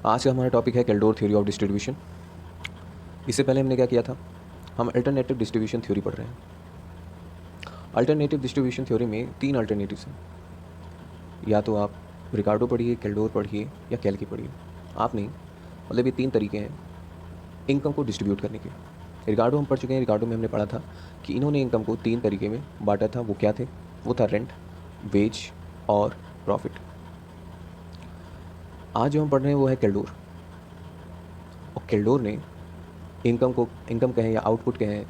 आज का हमारा टॉपिक है केल्डोर थ्योरी ऑफ डिस्ट्रीब्यूशन। इससे पहले हमने क्या किया था, हम अल्टरनेटिव डिस्ट्रीब्यूशन थ्योरी पढ़ रहे हैं। अल्टरनेटिव डिस्ट्रीब्यूशन थ्योरी में 3 अल्टरनेटिव्स हैं। या तो आप रिकार्डो पढ़िए, केल्डोर पढ़िए या कैल्की पढ़िए। आप नहीं, मतलब ये 3 तरीके हैं इनकम को डिस्ट्रीब्यूट करने के। रिकार्डो हम पढ़ चुके हैं। रिकार्डो में हमने पढ़ा था कि इन्होंने इनकम को 3 तरीके में बांटा था। वो क्या थे? वो था रेंट, वेज और प्रॉफिट। आज जो हम पढ़ रहे हैं वो है केल्डोर। और केल्डोर ने इनकम कहें या आउटपुट कहें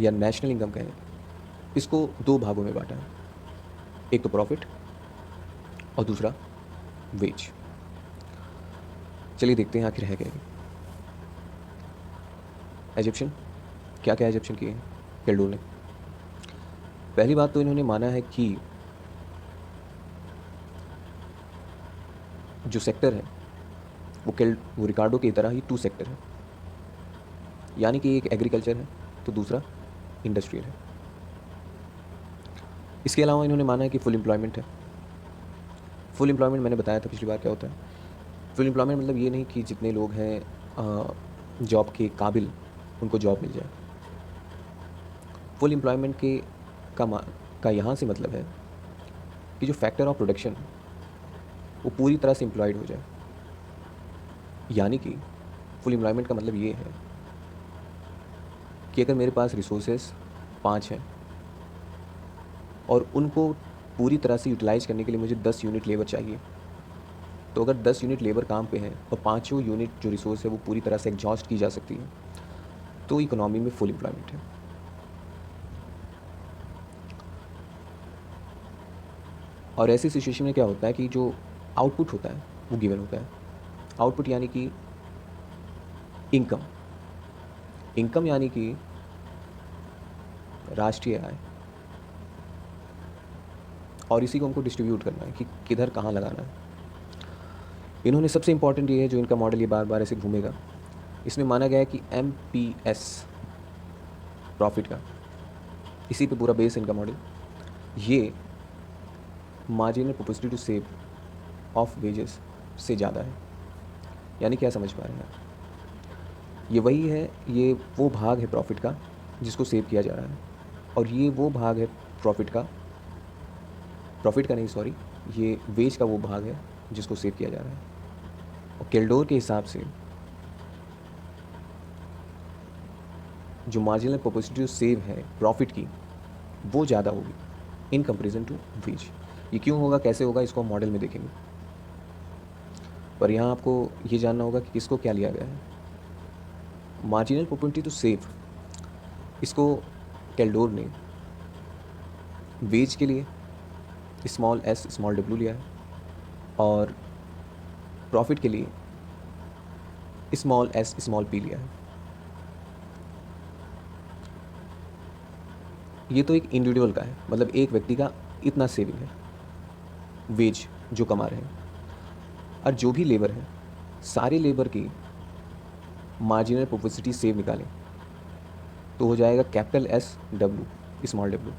या नेशनल इनकम कहें, इसको 2 भागों में बांटा है। एक तो प्रॉफिट और दूसरा वेज। चलिए देखते हैं आखिर है क्या। एजिप्शियन, क्या क्या एजिप्शन किए हैं केल्डोर ने? पहली बात तो इन्होंने माना है कि जो सेक्टर है वो रिकार्डो की तरह ही 2 सेक्टर है। यानी कि एक एग्रीकल्चर है तो दूसरा इंडस्ट्रियल है। इसके अलावा इन्होंने माना है कि फुल एम्प्लॉयमेंट है। फुल एम्प्लॉयमेंट मैंने बताया था पिछली बार क्या होता है। फुल एम्प्लॉयमेंट मतलब ये नहीं कि जितने लोग हैं जॉब के काबिल उनको जॉब मिल जाए। फुल एम्प्लॉयमेंट का यहाँ से मतलब है कि जो फैक्टर ऑफ प्रोडक्शन वो पूरी तरह से एम्प्लॉयड हो जाए। यानी कि फुल एम्प्लॉयमेंट का मतलब ये है कि अगर मेरे पास रिसोर्सेज 5 हैं और उनको पूरी तरह से यूटिलाइज करने के लिए मुझे 10 यूनिट लेबर चाहिए, तो अगर 10 यूनिट लेबर काम पे हैं और पाँचों यूनिट जो रिसोर्स है वो पूरी तरह से एग्जॉस्ट की जा सकती है, तो इकोनॉमी में फुल एम्प्लॉयमेंट है। और ऐसी सिचुएशन में क्या होता है कि जो आउटपुट होता है वो गिवन होता है। आउटपुट यानी कि इनकम। इनकम यानी कि राष्ट्रीय आय। और इसी को हमको डिस्ट्रीब्यूट करना है कि किधर कहाँ लगाना है। इन्होंने सबसे इंपॉर्टेंट ये है जो इनका मॉडल ये बार बार ऐसे घूमेगा, इसमें माना गया है कि MPS प्रॉफिट का, इसी पे पूरा बेस इनका मॉडल, ये marginal proportional to save of wages से ज़्यादा है। यानी क्या समझ पा रहे हैं आप? ये वही है, ये वो भाग है प्रॉफिट का जिसको सेव किया जा रहा है, और ये वो भाग है प्रॉफिट का नहीं, सॉरी, ये वेज का वो भाग है जिसको सेव किया जा रहा है। और केल्डोर के हिसाब से जो मार्जिनल प्रोपोर्शनल सेव है प्रॉफिट की, वो ज़्यादा होगी इन कंपेरिजन टू वेज। ये क्यों होगा, कैसे होगा, इसको हम मॉडल में देखेंगे। पर यहाँ आपको ये जानना होगा कि किसको क्या लिया गया है। मार्जिनल प्रोपोर्शनल टू सेव, इसको केल्डोर ने वेज के लिए स्मॉल एस स्मॉल डब्ल्यू लिया है, और प्रॉफिट के लिए स्मॉल एस स्मॉल पी लिया है। ये तो एक इंडिविजुअल का है, मतलब एक व्यक्ति का इतना सेविंग है वेज जो कमा रहे हैं। और जो भी लेबर है, सारे लेबर की मार्जिनल प्रोपोर्शनलिटी सेव निकालें तो हो जाएगा कैपिटल SW स्मॉल डब्ल्यू।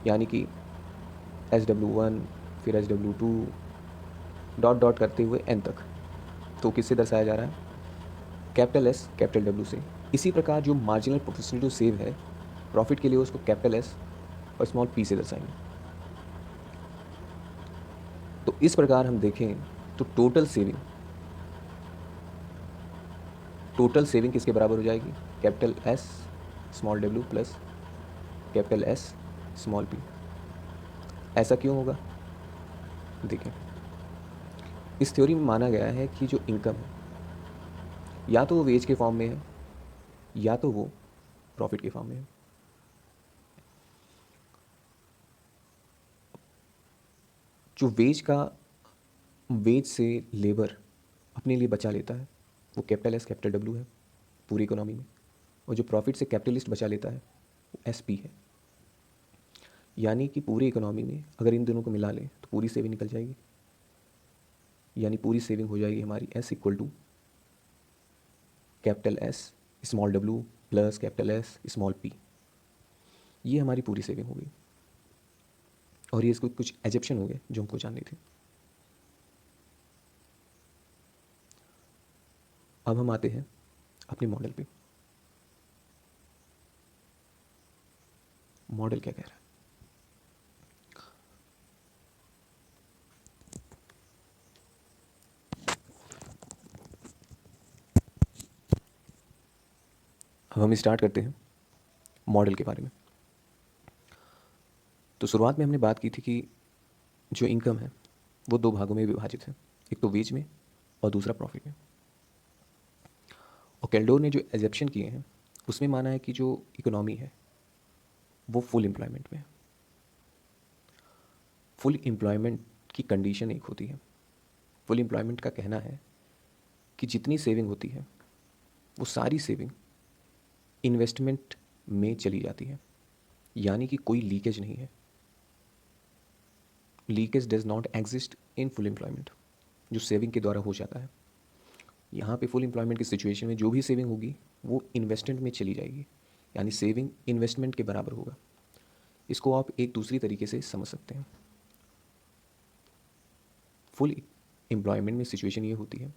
यानी कि SW1 फिर SW2 डॉट डॉट करते हुए n तक। तो किससे दर्शाया जा रहा है? कैपिटल S कैपिटल W से। इसी प्रकार जो मार्जिनल प्रोपोर्शनलिटी सेव है प्रॉफिट के लिए, उसको कैपिटल S और स्मॉल p से दर्शाएंगे। तो इस प्रकार हम देखें तो टोटल सेविंग किसके बराबर हो जाएगी? Capital S small w plus capital S small p। ऐसा क्यों होगा? देखें, इस थ्योरी में माना गया है कि जो इनकम है या तो वो वेज के फॉर्म में है या तो वो प्रॉफिट के फॉर्म में है। जो वेज से लेबर अपने लिए बचा लेता है वो कैपिटल S कैपिटल W है पूरी इकोनॉमी में, और जो प्रॉफिट से कैपिटलिस्ट बचा लेता है वो SP है। यानी कि पूरी इकोनॉमी में अगर इन दोनों को मिला लें तो पूरी सेविंग निकल जाएगी। यानी पूरी सेविंग हो जाएगी हमारी S equal to capital S small w plus capital S small p। ये हमारी पूरी सेविंग होगी। और ये इसको कुछ एजप्शन हो गए जो हमको जानने थे। अब हम आते हैं अपने मॉडल पे। मॉडल क्या कह रहा है? अब हम स्टार्ट करते हैं मॉडल के बारे में। तो शुरुआत में हमने बात की थी कि जो इनकम है वो दो भागों में विभाजित है, एक तो वेज में और दूसरा प्रॉफिट में। और कैल्डोर ने जो एजेप्शन किए हैं उसमें माना है कि जो इकोनॉमी है वो फुल एम्प्लॉयमेंट में है। फुल एम्प्लॉयमेंट की कंडीशन एक होती है। फुल एम्प्लॉयमेंट का कहना है कि जितनी सेविंग होती है वो सारी सेविंग इन्वेस्टमेंट में चली जाती है, यानी कि कोई लीकेज नहीं है। Leakage does not exist in full employment, जो सेविंग के द्वारा हो जाता है। यहाँ पे फुल एम्प्लॉयमेंट की सिचुएशन में जो भी सेविंग होगी वो इन्वेस्टमेंट में चली जाएगी, यानी सेविंग इन्वेस्टमेंट के बराबर होगा। इसको आप एक दूसरी तरीके से समझ सकते हैं। फुल एम्प्लॉयमेंट में सिचुएशन ये होती है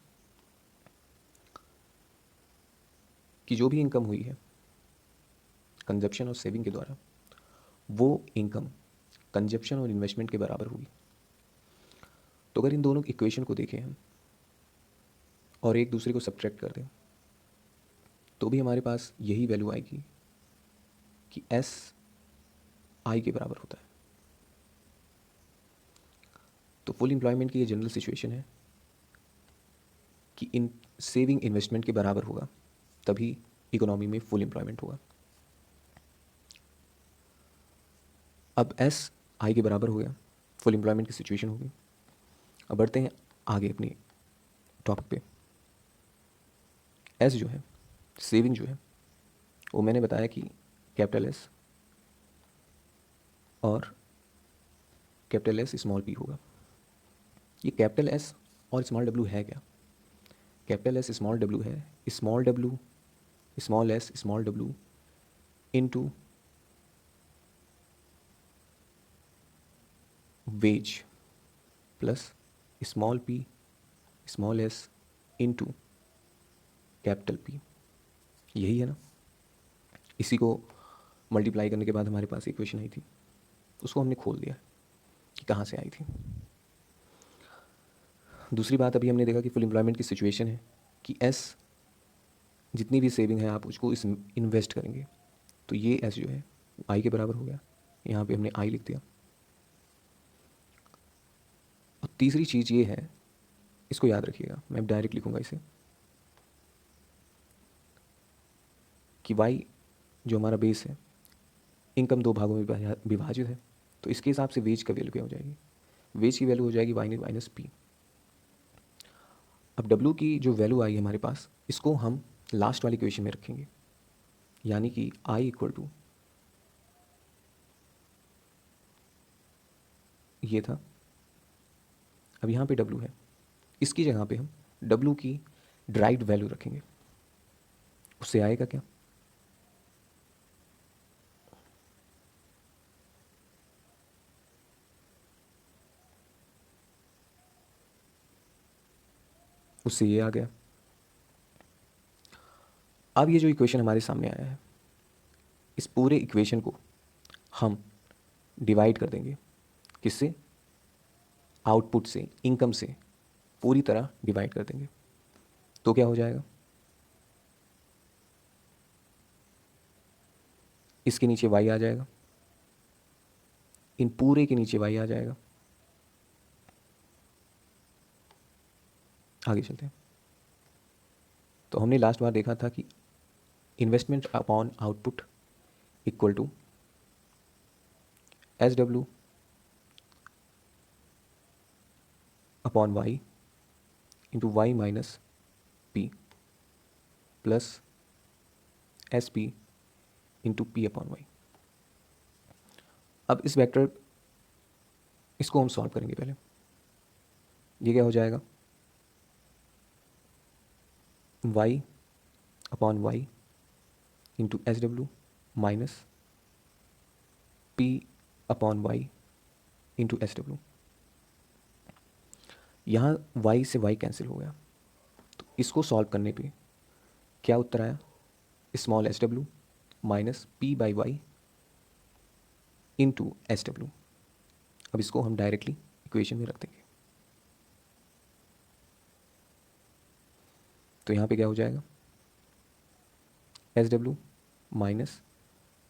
कि जो भी इनकम हुई है कंजप्शन और सेविंग के द्वारा, वो इनकम कंजप्शन और इन्वेस्टमेंट के बराबर होगी। तो अगर इन दोनों इक्वेशन को देखें हम और एक दूसरे को सब्ट्रैक्ट कर दें तो भी हमारे पास यही वैल्यू आएगी कि एस आई के बराबर होता है। तो फुल एम्प्लॉयमेंट की ये जनरल सिचुएशन है कि इन सेविंग इन्वेस्टमेंट के बराबर होगा, तभी इकोनॉमी में फुल एम्प्लॉयमेंट होगा। अब एस आई के बराबर हो गया, फुल एम्प्लॉयमेंट की सिचुएशन होगी। अब बढ़ते हैं आगे अपनी टॉपिक पे। एस जो है, सेविंग जो है, वो मैंने बताया कि कैपिटल एस और कैपिटल एस स्मॉल पी होगा। ये कैपिटल एस और स्मॉल डब्ल्यू है क्या? कैपिटल एस स्मॉल डब्ल्यू है small W small S small W into wage plus small P small S into capital P. यही है ना? इसी को मल्टीप्लाई करने के बाद हमारे पास इक्वेशन आई थी, उसको हमने खोल दिया कि कहाँ से आई थी। दूसरी बात अभी हमने देखा कि फुल एम्प्लॉयमेंट की सिचुएशन है कि एस जितनी भी सेविंग है आप उसको इस इन्वेस्ट करेंगे, तो ये एस जो है आई के बराबर हो गया। यहाँ पे हमने आई लिख दिया। और तीसरी चीज़ ये है, इसको याद रखिएगा, मैं डायरेक्ट लिखूँगा इसे कि वाई जो हमारा बेस है, इनकम दो भागों में विभाजित है, तो इसके हिसाब से वेज का वैल्यू क्या हो जाएगी? वेज की वैल्यू हो जाएगी वाई माइनस पी। अब डब्ल्यू की जो वैल्यू आई है हमारे पास, इसको हम लास्ट वाली इक्वेशन में रखेंगे, यानी कि आई इक्वल टू ये था। अब यहाँ पे डब्ल्यू है, इसकी जगह पे हम डब्ल्यू की ड्राइव्ड वैल्यू रखेंगे। उससे आएगा क्या? उससे ये आ गया। अब ये जो इक्वेशन हमारे सामने आया है, इस पूरे इक्वेशन को हम डिवाइड कर देंगे। किससे? आउटपुट से, इनकम से पूरी तरह डिवाइड कर देंगे। तो क्या हो जाएगा? इसके नीचे वाई आ जाएगा, इन पूरे के नीचे वाई आ जाएगा। आगे चलते हैं। तो हमने लास्ट बार देखा था कि investment upon output equal to S W upon Y into Y minus P plus S P into P upon Y. अब इस वेक्टर इसको हम सॉल्व करेंगे पहले। ये क्या हो जाएगा? Y upon Y into S W minus P upon Y into S W. यहाँ वाई से वाई कैंसिल हो गया, तो इसको सॉल्व करने पे क्या उत्तर आया, small S W minus P by Y into S W. अब इसको हम डायरेक्टली इक्वेशन में रख देंगे, तो यहाँ पे क्या हो जाएगा, S W minus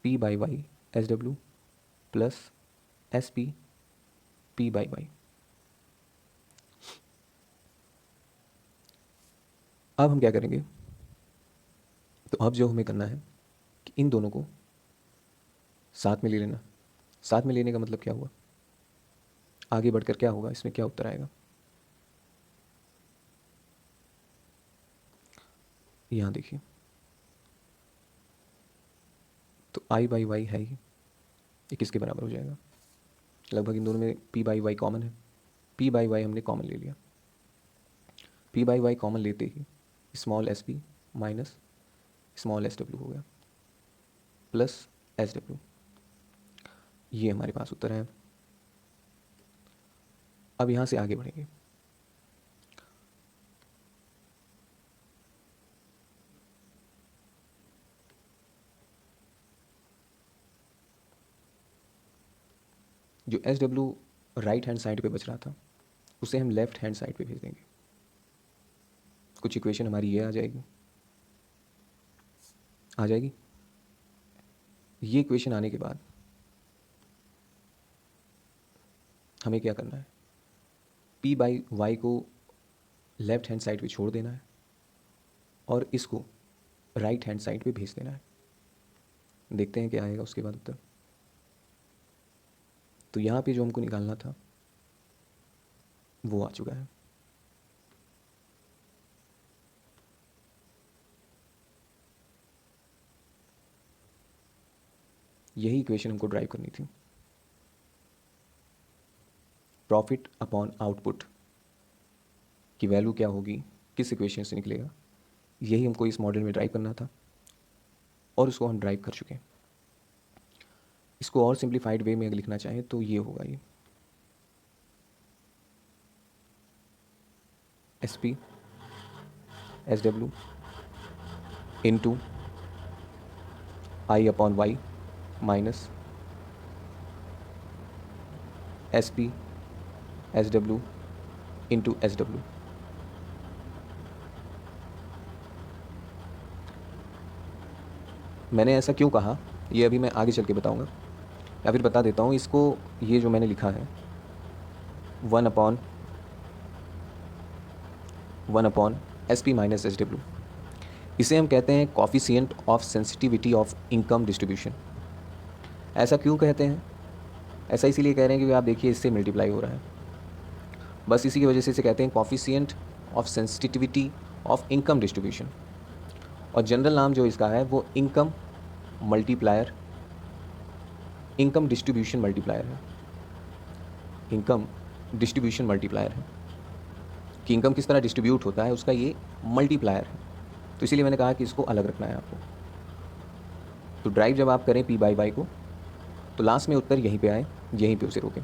P by Y S W plus S P P by Y. अब हम क्या करेंगे, तो अब जो हमें करना है कि इन दोनों को साथ में ले लेना। साथ में लेने का मतलब क्या हुआ, आगे बढ़कर क्या होगा, इसमें क्या उत्तर आएगा, यहाँ देखिए, तो आई बाई वाई है ही, ये किसके बराबर हो जाएगा, लगभग इन दोनों में पी बाई वाई कॉमन है, पी बाई वाई हमने कॉमन ले लिया, पी बाई वाई कॉमन लेते ही small S P minus small S W हो गया प्लस एस डब्ल्यू, ये हमारे पास उत्तर है। अब यहाँ से आगे बढ़ेंगे, जो S W right hand side पे बच रहा था उसे हम लेफ्ट हैंड साइड पे भेज देंगे, कुछ इक्वेशन हमारी ये आ जाएगी, आ जाएगी। ये इक्वेशन आने के बाद हमें क्या करना है, पी बाई वाई को लेफ्ट हैंड साइड पे छोड़ देना है और इसको राइट हैंड साइड पे भेज देना है। देखते हैं क्या आएगा उसके बाद उत्तर। तो यहाँ पे जो हमको निकालना था वो आ चुका है। यही इक्वेशन हमको ड्राइव करनी थी, प्रॉफिट अपॉन आउटपुट की वैल्यू क्या होगी, किस इक्वेशन से निकलेगा, यही हमको इस मॉडल में ड्राइव करना था और उसको हम ड्राइव कर चुके हैं। इसको और सिंप्लीफाइड वे में अगर लिखना चाहें तो ये होगा, ये S P S W into I upon Y minus S P S W into S W. मैंने ऐसा क्यों कहा ये अभी मैं आगे चल के बताऊँगा, या फिर बता देता हूँ इसको। ये जो मैंने लिखा है 1/1/, S P minus S W, इसे हम कहते हैं coefficient of sensitivity of income distribution. ऐसा क्यों कहते हैं, ऐसा इसीलिए कह रहे हैं क्योंकि आप देखिए इससे मल्टीप्लाई हो रहा है, बस इसी की वजह से इसे कहते हैं coefficient of sensitivity of income distribution. और जनरल नाम जो इसका है वो income multiplier, income distribution multiplier है, इनकम डिस्ट्रीब्यूशन मल्टीप्लायर है कि इनकम किस तरह डिस्ट्रीब्यूट होता है उसका ये मल्टीप्लायर है। तो इसीलिए मैंने कहा कि इसको अलग रखना है आपको। तो ड्राइव जब आप करें पी बाई वाई को तो लास्ट में उत्तर यहीं पे आए, यहीं पे उसे रोकें।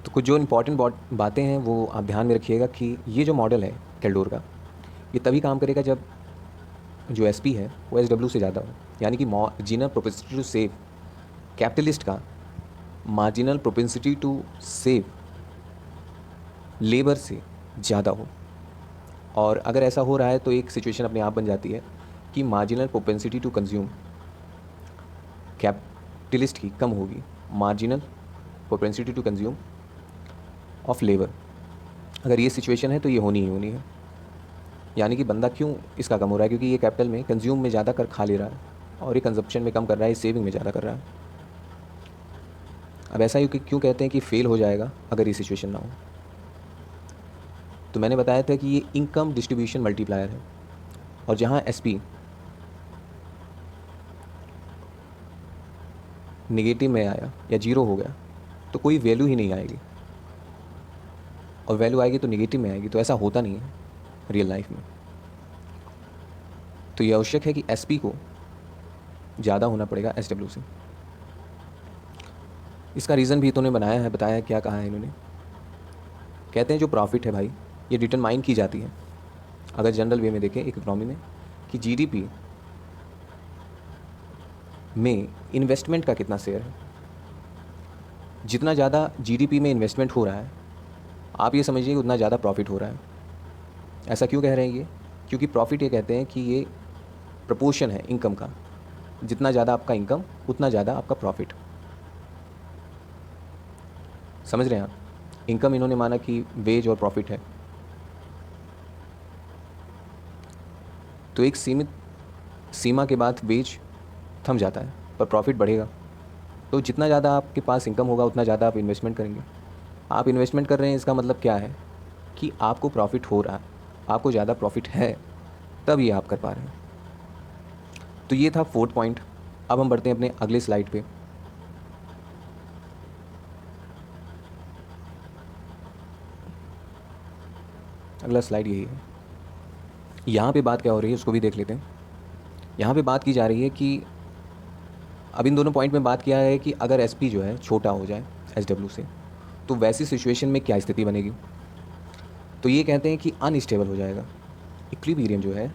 तो कुछ जो इंपॉर्टेंट बातें हैं वो आप ध्यान में रखिएगा कि ये जो मॉडल है कैल्डोर का, ये तभी काम करेगा जब जो एस पी है वो एस डब्ल्यू से ज़्यादा हो, यानी कि marginal propensity to save, capitalist का marginal propensity to save labour से ज़्यादा हो। और अगर ऐसा हो रहा है तो एक सिचुएशन अपने आप बन जाती है कि marginal propensity to consume capitalist की कम होगी, marginal propensity to consume of labour. अगर ये सिचुएशन है तो ये होनी ही होनी है, यानी कि बंदा क्यों इसका कम हो रहा है, क्योंकि ये कैपिटल में कंज्यूम में ज़्यादा कर खा ले रहा है और ये कंजप्शन में कम कर रहा है, सेविंग में ज़्यादा कर रहा है। अब ऐसा ही क्यों कहते हैं कि फेल हो जाएगा अगर ये सिचुएशन ना हो, तो मैंने बताया था कि ये इनकम डिस्ट्रीब्यूशन मल्टीप्लायर है और जहाँ एस पी निगेटिव में आया या जीरो हो गया तो कोई वैल्यू ही नहीं आएगी, और वैल्यू आएगी तो निगेटिव में आएगी, तो ऐसा होता नहीं है रियल लाइफ में। तो ये आवश्यक है कि एस पी को ज़्यादा होना पड़ेगा एस डब्ल्यू से। इसका रीज़न भी इन्होंने बनाया है, बताया क्या कहा है इन्होंने, कहते हैं जो प्रॉफिट है भाई ये डिटरमाइन की जाती है, अगर जनरल वे में देखें एक इकोनॉमी में, कि जीडीपी में इन्वेस्टमेंट का कितना शेयर है। जितना ज़्यादा जीडीपी में इन्वेस्टमेंट हो रहा है, आप ये समझिए उतना ज़्यादा प्रॉफिट हो रहा है। ऐसा क्यों कह रहे हैं ये? क्योंकि प्रॉफिट ये कहते हैं कि ये प्रपोर्शन है इनकम का, जितना ज़्यादा आपका इनकम उतना ज़्यादा आपका प्रॉफिट। समझ रहे हैं आप? इनकम इन्होंने माना कि वेज और प्रॉफिट है, तो एक सीमित सीमा के बाद वेज थम जाता है पर प्रॉफिट बढ़ेगा। तो जितना ज़्यादा आपके पास इनकम होगा उतना ज़्यादा आप इन्वेस्टमेंट करेंगे। आप इन्वेस्टमेंट कर रहे हैं, इसका मतलब क्या है कि आपको प्रॉफिट हो रहा है, आपको ज़्यादा प्रॉफिट है, तब ये आप कर पा रहे हैं। तो ये था 4th पॉइंट। अब हम बढ़ते हैं अपने अगले स्लाइड पे। अगला स्लाइड यही है। यहाँ पे बात क्या हो रही है उसको भी देख लेते हैं। यहाँ पे बात की जा रही है कि अब इन दोनों पॉइंट में बात किया है कि अगर एसपी जो है छोटा हो जाए एसडब्ल्यू से, तो वैसी सिचुएशन में क्या स्थिति बनेगी। तो ये कहते हैं कि अनस्टेबल हो जाएगा। इक्विलिब्रियम जो है,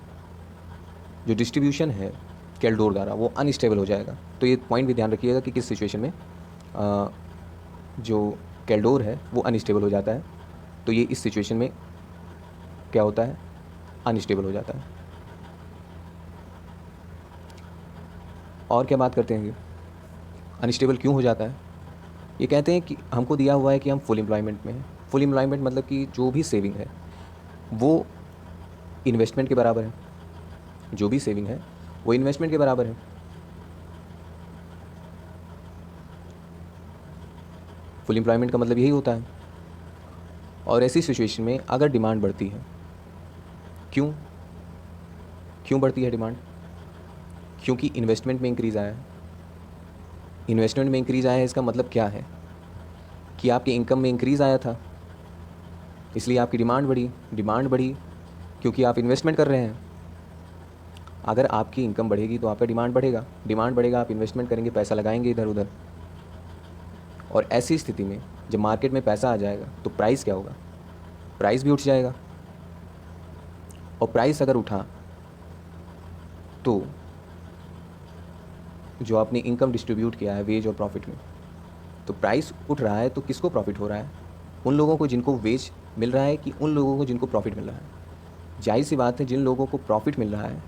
जो डिस्ट्रीब्यूशन है कैल्डोर द्वारा, वो अनस्टेबल हो जाएगा। तो ये पॉइंट भी ध्यान रखिएगा कि किस सिचुएशन में जो कैल्डोर है वो अनस्टेबल हो जाता है। तो ये इस सिचुएशन में क्या होता है, अनस्टेबल हो जाता है। और क्या बात करते हैं ये अनस्टेबल क्यों हो जाता है। ये कहते हैं कि हमको दिया हुआ है कि हम फुल एम्प्लॉयमेंट में हैं। फुल एम्प्लॉयमेंट मतलब कि जो भी सेविंग है वो इन्वेस्टमेंट के बराबर है, जो भी सेविंग है वो इन्वेस्टमेंट के बराबर है। फुल एम्प्लॉयमेंट का मतलब यही होता है। और ऐसी सिचुएशन में अगर डिमांड बढ़ती है, क्यों क्यों बढ़ती है डिमांड? क्योंकि इन्वेस्टमेंट में इंक्रीज़ आया है। इन्वेस्टमेंट में इंक्रीज़ आया है, इसका मतलब क्या है कि आपकी इनकम में इंक्रीज़ आया था, इसलिए आपकी डिमांड बढ़ी। डिमांड बढ़ी क्योंकि आप इन्वेस्टमेंट कर रहे हैं। अगर आपकी इनकम बढ़ेगी तो आपका डिमांड बढ़ेगा, डिमांड बढ़ेगा, आप इन्वेस्टमेंट करेंगे, पैसा लगाएंगे इधर उधर। और ऐसी स्थिति में जब मार्केट में पैसा आ जाएगा तो प्राइस क्या होगा, प्राइस भी उठ जाएगा। और प्राइस अगर उठा तो जो आपने इनकम डिस्ट्रीब्यूट किया है वेज और प्रॉफिट में, तो प्राइस उठ रहा है तो किसको प्रॉफिट हो रहा है? उन लोगों को जिनको वेज मिल रहा है कि उन लोगों को जिनको प्रॉफिट मिल रहा है? जाहिर सी बात है, जिन लोगों को प्रॉफिट मिल रहा है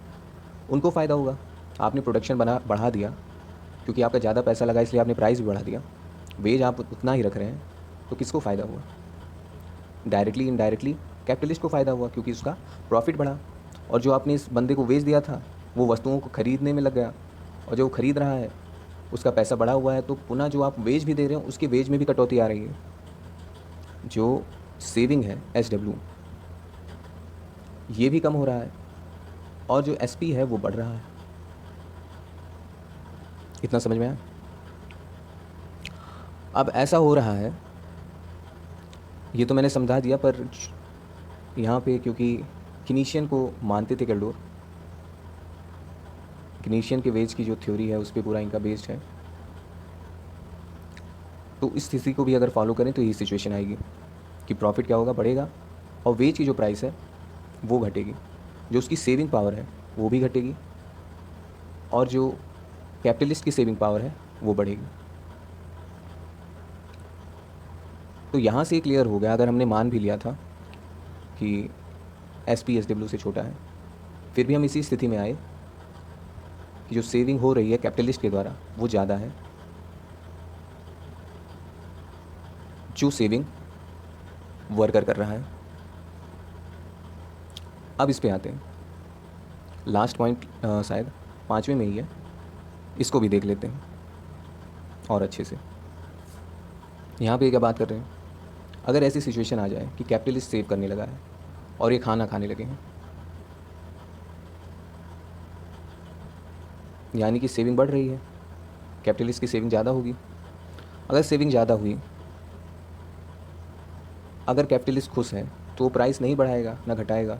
उनको फ़ायदा होगा। आपने प्रोडक्शन बढ़ा दिया क्योंकि आपका ज़्यादा पैसा लगा, इसलिए आपने प्राइस भी बढ़ा दिया। वेज आप उतना ही रख रहे हैं, तो किसको फ़ायदा हुआ? डायरेक्टली इनडायरेक्टली कैपिटलिस्ट को फ़ायदा हुआ, क्योंकि उसका प्रॉफिट बढ़ा। और जो आपने इस बंदे को वेच दिया था वो वस्तुओं को खरीदने में लग गया, और जो वो खरीद रहा है उसका पैसा बढ़ा हुआ है, तो पुनः जो आप वेज भी दे रहे हो उसके वेज में भी कटौती आ रही है। जो सेविंग है एसडब्ल्यू, ये भी कम हो रहा है, और जो एसपी है वो बढ़ रहा है। इतना समझ में आया? अब ऐसा हो रहा है, ये तो मैंने समझा दिया, पर यहाँ पे क्योंकि किनीशियन को मानते थे कैल्डोर, किनीशियन के वेज की जो थ्योरी है उस पर पूरा इनका बेस्ड है, तो इस स्थिति को भी अगर फॉलो करें तो यही सिचुएशन आएगी कि प्रॉफिट क्या होगा, बढ़ेगा, और वेज की जो प्राइस है वो घटेगी, जो उसकी सेविंग पावर है वो भी घटेगी, और जो कैपिटलिस्ट की सेविंग पावर है वो बढ़ेगी। तो यहाँ से क्लियर हो गया, अगर हमने मान भी लिया था कि एस पी एस डब्ल्यू से छोटा है, फिर भी हम इसी स्थिति में आए कि जो सेविंग हो रही है कैपिटलिस्ट के द्वारा वो ज़्यादा है, जो सेविंग वर्कर कर रहा है। अब इस पे आते हैं, लास्ट पॉइंट शायद 5वें में ही है, इसको भी देख लेते हैं और अच्छे से। यहाँ पे क्या बात कर रहे हैं, अगर ऐसी सिचुएशन आ जाए कि कैपिटलिस्ट सेव करने लगा है और ये खाना खाने लगे हैं, यानी कि सेविंग बढ़ रही है, कैपिटलिस्ट की सेविंग ज़्यादा होगी। अगर सेविंग ज़्यादा हुई, अगर कैपिटलिस्ट खुश है तो वो प्राइस नहीं बढ़ाएगा ना घटाएगा,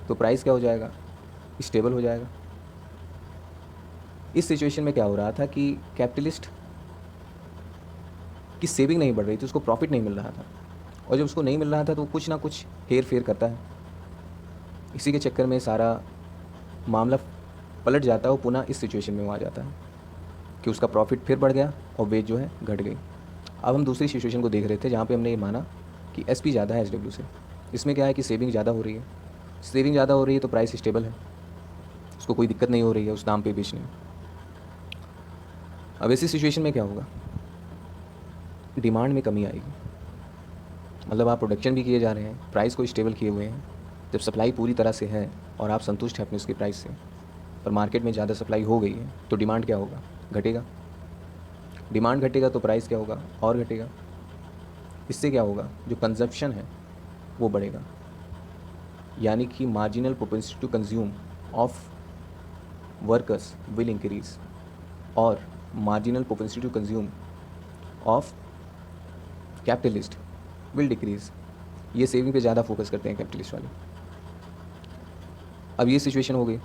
तो प्राइस क्या हो जाएगा, स्टेबल हो जाएगा। इस सिचुएशन में क्या हो रहा था कि कैपिटलिस्ट की सेविंग नहीं बढ़ रही थी, उसको प्रॉफिट नहीं मिल रहा था, और जब उसको नहीं मिल रहा था तो कुछ ना कुछ हेर फेर करता है। इसी के चक्कर में सारा मामला पलट जाता है और पुनः इस सिचुएशन में वो आ जाता है कि उसका प्रॉफिट फिर बढ़ गया और वेज जो है घट गई। अब हम दूसरी सिचुएशन को देख रहे थे जहाँ पे हमने ये माना कि एसपी ज़्यादा है एसडब्ल्यू से। इसमें क्या है कि सेविंग ज़्यादा हो रही है, सेविंग ज़्यादा हो रही है तो प्राइस स्टेबल है, उसको कोई दिक्कत नहीं हो रही है उस दाम पे बेचने में। अब ऐसी सिचुएशन में क्या होगा, डिमांड में कमी आएगी। मतलब आप प्रोडक्शन भी किए जा रहे हैं, प्राइस को स्टेबल किए हुए हैं, जब सप्लाई पूरी तरह से है और आप संतुष्ट हैं अपने उसके प्राइस से, पर मार्केट में ज़्यादा सप्लाई हो गई है तो डिमांड क्या होगा, घटेगा। डिमांड घटेगा तो प्राइस क्या होगा, और घटेगा। इससे क्या होगा, जो कंजप्शन है वो बढ़ेगा, यानी कि marginal propensity to consume of workers will increase और marginal propensity to consume of capitalist will decrease. ये सेविंग पे ज़्यादा फोकस करते हैं कैपिटलिस्ट वाले। अब ये सिचुएशन हो गई,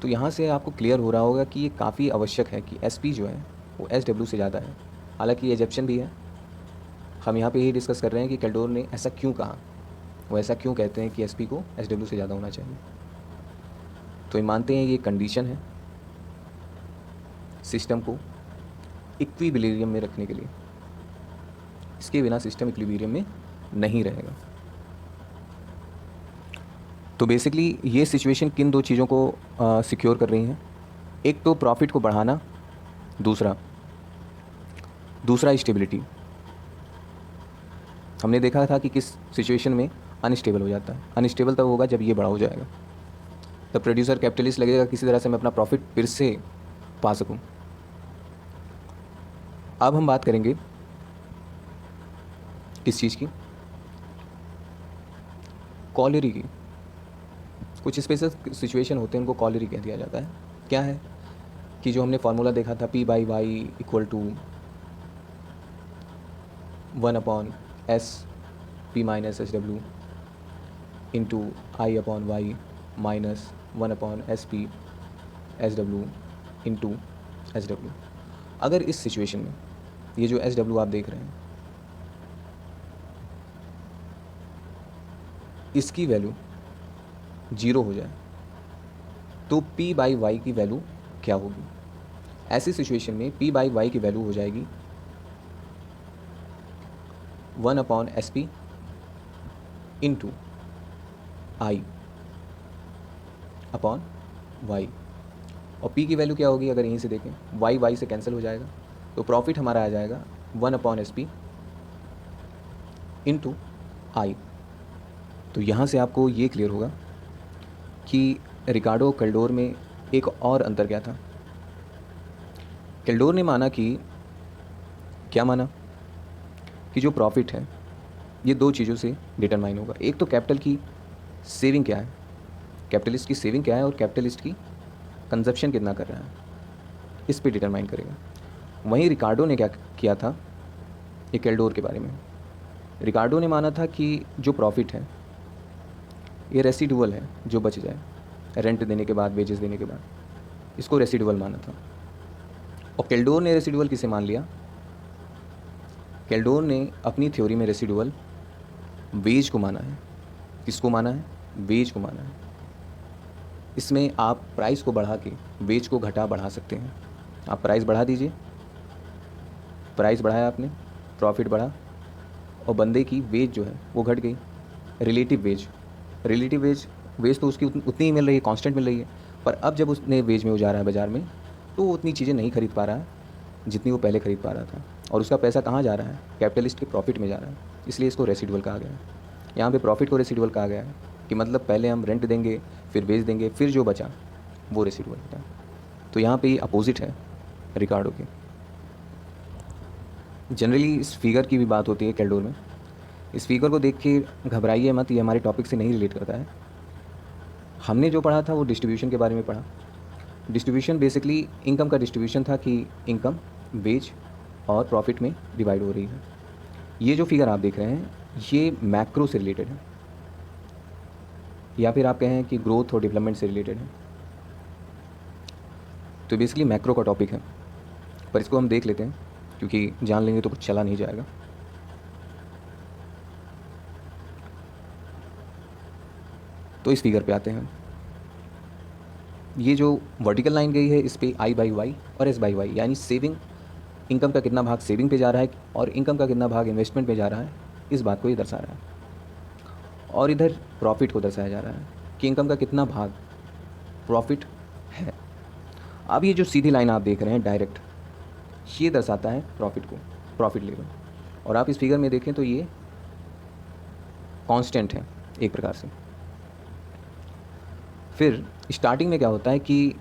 तो यहाँ से आपको क्लियर हो रहा होगा कि ये काफ़ी आवश्यक है कि एसपी जो है वो एसडब्ल्यू से ज़्यादा है। हालांकि ये एजप्शन भी है, हम यहाँ पे यही डिस्कस कर रहे हैं कि कैल्डोर ने ऐसा क्यों कहा, वो ऐसा क्यों कहते हैं कि एसपी को एसडब्ल्यू से ज़्यादा होना चाहिए। तो ये मानते हैं ये कंडीशन है सिस्टम को इक्विलिब्रियम में रखने के लिए, इसके बिना सिस्टम इक्विलिब्रियम में नहीं रहेगा। तो बेसिकली ये सिचुएशन किन दो चीज़ों को सिक्योर कर रही हैं, एक तो प्रॉफिट को बढ़ाना, दूसरा स्टेबिलिटी। हमने देखा था कि किस सिचुएशन में अनस्टेबल हो जाता है, अनस्टेबल तब होगा जब ये बड़ा हो जाएगा, तब प्रोड्यूसर कैपिटलिस्ट लगेगा किसी तरह से मैं अपना प्रॉफिट फिर से पा सकूं। अब हम बात करेंगे किस चीज़ की, कॉलरी की। कुछ स्पेशल सिचुएशन होते हैं उनको कॉलरी कह दिया जाता है। क्या है कि जो हमने फार्मूला देखा था P by Y equal to 1/S P minus SW into I/Y minus 1/S P SW into SW। अगर इस सिचुएशन में ये जो SW आप देख रहे हैं इसकी वैल्यू 0 हो जाए तो P बाई वाई की वैल्यू क्या होगी। ऐसी सिचुएशन में P बाई वाई की वैल्यू हो जाएगी 1/SP इंटू I/Y और P की वैल्यू क्या होगी, अगर यहीं से देखें y से कैंसिल हो जाएगा तो प्रॉफिट हमारा आ जाएगा 1/SP इंटू I। तो यहाँ से आपको ये क्लियर होगा कि रिकार्डो कैल्डोर में एक और अंतर क्या था। कैल्डोर ने माना कि क्या माना कि जो प्रॉफिट है ये दो चीज़ों से डिटरमाइन होगा, एक तो कैपिटल की सेविंग क्या है, कैपिटलिस्ट की सेविंग क्या है, और कैपिटलिस्ट की कंजप्शन कितना कर रहा है, इस पे डिटरमाइन करेगा। वहीं रिकार्डो ने क्या किया था ये कैल्डोर के बारे में, रिकार्डो ने माना था कि जो प्रॉफिट है ये रेसिडुअल है, जो बच जाए रेंट देने के बाद, वेजेस देने के बाद, इसको रेसिडुअल माना था। और कैल्डोर ने रेसिडुअल किसे मान लिया, कैल्डोर ने अपनी थ्योरी में रेसिडुअल वेज को माना है। किसको माना है, वेज को माना है। इसमें आप प्राइस को बढ़ा के वेज को घटा बढ़ा सकते हैं। आप प्राइस बढ़ा दीजिए, प्राइस बढ़ाया आपने, प्रॉफिट बढ़ा, और बंदे की वेज जो है वो घट गई। रिलेटिव वेज तो उसकी उतनी ही मिल रही है, कांस्टेंट मिल रही है, पर अब जब उसने वेज में वो जा रहा है बाज़ार में तो वो उतनी चीज़ें नहीं खरीद पा रहा है जितनी वो पहले खरीद पा रहा था, और उसका पैसा कहाँ जा रहा है, कैपिटलिस्ट के प्रॉफिट में जा रहा है। इसलिए इसको रेसिडुअल कहा गया है। यहाँ पे प्रॉफिट को रेसिडुअल कहा गया है कि मतलब पहले हम रेंट देंगे, फिर वेज देंगे, फिर जो बचा वो रेसिडुअल होता है। तो यहाँ पे अपोजिट है रिकार्डो के। जनरली इस फिगर की भी बात होती है कैल्डोर में। इस फिगर को देख के घबराइए मत, ये हमारे टॉपिक से नहीं रिलेट करता है। हमने जो पढ़ा था वो डिस्ट्रीब्यूशन के बारे में पढ़ा। डिस्ट्रीब्यूशन बेसिकली इनकम का डिस्ट्रीब्यूशन था कि इनकम वेज और प्रॉफिट में डिवाइड हो रही है। ये जो फिगर आप देख रहे हैं ये मैक्रो से रिलेटेड है, या फिर आप कहें कि ग्रोथ और डेवलपमेंट से रिलेटेड है। तो बेसिकली मैक्रो का टॉपिक है, पर इसको हम देख लेते हैं क्योंकि जान लेंगे तो कुछ चला नहीं जाएगा। तो इस फिगर पे आते हैं। ये जो वर्टिकल लाइन गई है इस पे I/Y और S/Y, यानी सेविंग, इनकम का कितना भाग सेविंग पे जा रहा है और इनकम का कितना भाग इन्वेस्टमेंट पे जा रहा है, इस बात को ये दर्शा रहा है। और इधर प्रॉफिट को दर्शाया जा रहा है कि इनकम का कितना भाग प्रॉफिट है। अब ये जो सीधी लाइन आप देख रहे हैं डायरेक्ट, ये दर्शाता है प्रॉफिट को, प्रॉफिट लेवल। और आप इस फिगर में देखें तो ये कांस्टेंट है एक प्रकार से। फिर स्टार्टिंग में क्या होता है कि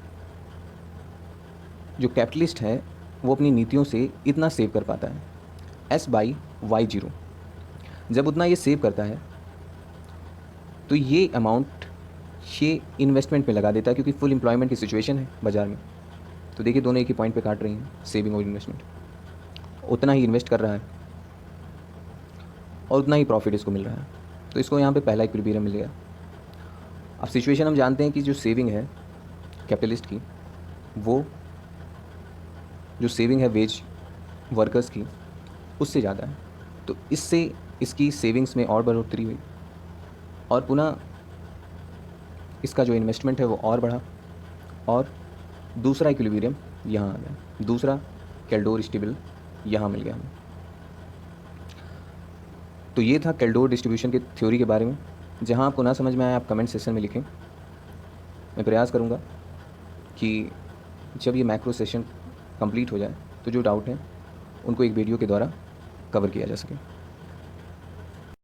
जो कैपिटलिस्ट है वो अपनी नीतियों से इतना सेव कर पाता है, S/Y0। जब उतना ये सेव करता है तो ये अमाउंट ये इन्वेस्टमेंट में लगा देता है, क्योंकि फुल एम्प्लॉयमेंट की सिचुएशन है बाज़ार में। तो देखिए दोनों एक ही पॉइंट पे काट रही हैं, सेविंग और इन्वेस्टमेंट। उतना ही इन्वेस्ट कर रहा है और उतना ही प्रॉफिट इसको मिल रहा है। तो इसको यहाँ पे पहला इक्विलिब्रियम मिल गया। अब सिचुएशन हम जानते हैं कि जो सेविंग है कैपिटलिस्ट की, वो जो सेविंग है वेज वर्कर्स की, उससे ज़्यादा है। तो इससे इसकी सेविंग्स में और बढ़ोतरी हुई और पुनः इसका जो इन्वेस्टमेंट है वो और बढ़ा और दूसरा इक्विलिब्रियम यहाँ आ गया, दूसरा कैल्डोर-स्टिबल यहाँ मिल गया हमें। तो ये था कैल्डोर डिस्ट्रीब्यूशन की थ्योरी के बारे में। जहाँ आपको ना समझ में आए आप कमेंट सेक्शन में लिखें। मैं प्रयास करूँगा कि जब ये मैक्रो सेशन कंप्लीट हो जाए तो जो डाउट हैं उनको एक वीडियो के द्वारा कवर किया जा सके।